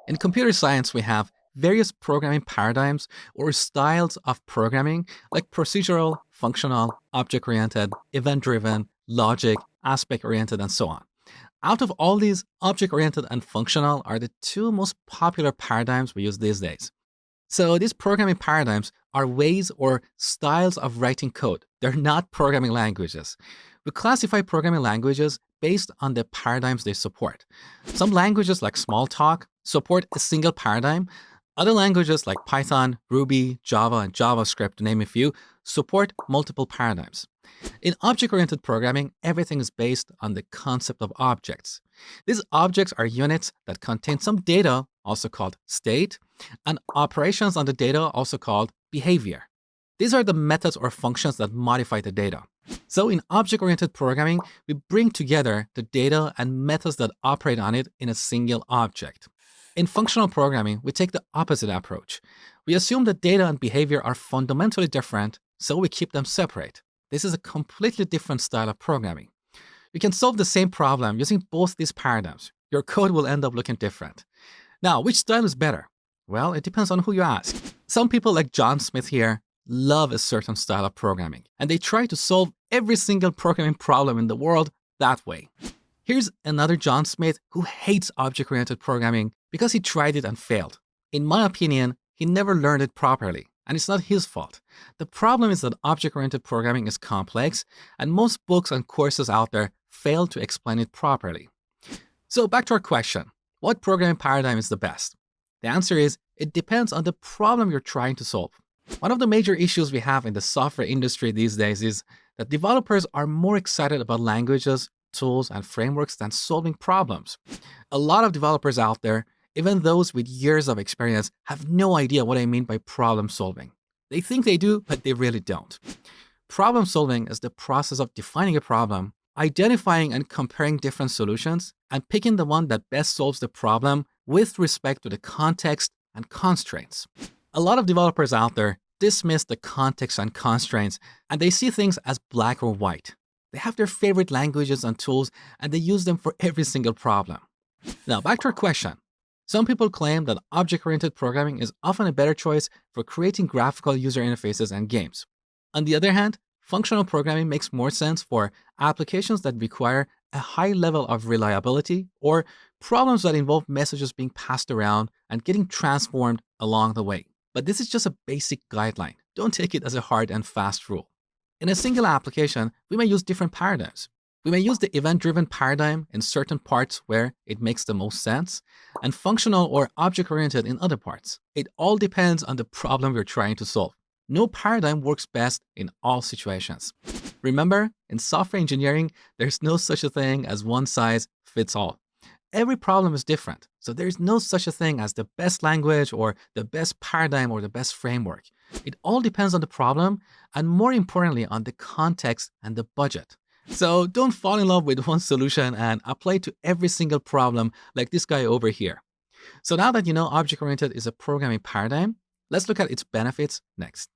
In computer science, we have various programming paradigms or styles of programming like procedural, functional, object-oriented, event-driven, logic, aspect-oriented, and so on. Out of all these, object-oriented and functional are the two most popular paradigms we use these days. So these programming paradigms are ways or styles of writing code. They're not programming languages. We classify programming languages based on the paradigms they support. Some languages like Smalltalk support a single paradigm. Other languages like Python, Ruby, Java, and JavaScript, to name a few, support multiple paradigms. In object-oriented programming, everything is based on the concept of objects. These objects are units that contain some data, also called state, and operations on the data, also called behavior. These are the methods or functions that modify the data. So in object-oriented programming, we bring together the data and methods that operate on it in a single object. In functional programming, we take the opposite approach. We assume that data and behavior are fundamentally different, so we keep them separate. This is a completely different style of programming. We can solve the same problem using both these paradigms. Your code will end up looking different. Now, which style is better? Well, it depends on who you ask. Some people like John Smith here love a certain style of programming, and they try to solve every single programming problem in the world that way. Here's another John Smith who hates object-oriented programming because he tried it and failed. In my opinion, he never learned it properly, and it's not his fault. The problem is that object-oriented programming is complex, and most books and courses out there fail to explain it properly. So back to our question, what programming paradigm is the best? The answer is, it depends on the problem you're trying to solve. One of the major issues we have in the software industry these days is that developers are more excited about languages, tools, and frameworks than solving problems. A lot of developers out there, even those with years of experience, have no idea what I mean by problem solving. They think they do, but they really don't. Problem solving is the process of defining a problem, identifying and comparing different solutions, and picking the one that best solves the problem with respect to the context and constraints. A lot of developers out there dismiss the context and constraints, and they see things as black or white. They have their favorite languages and tools, and they use them for every single problem. Now, back to our question. Some people claim that object-oriented programming is often a better choice for creating graphical user interfaces and games. On the other hand, functional programming makes more sense for applications that require a high level of reliability or problems that involve messages being passed around and getting transformed along the way. But this is just a basic guideline. Don't take it as a hard and fast rule. In a single application, we may use different paradigms. We may use the event-driven paradigm in certain parts where it makes the most sense, and functional or object-oriented in other parts. It all depends on the problem we're trying to solve. No paradigm works best in all situations. Remember, in software engineering, there's no such a thing as one size fits all. Every problem is different, so there's no such a thing as the best language or the best paradigm or the best framework. It all depends on the problem and, more importantly, on the context and the budget. So don't fall in love with one solution and apply it to every single problem like this guy over here. So now that you know object-oriented is a programming paradigm, let's look at its benefits next.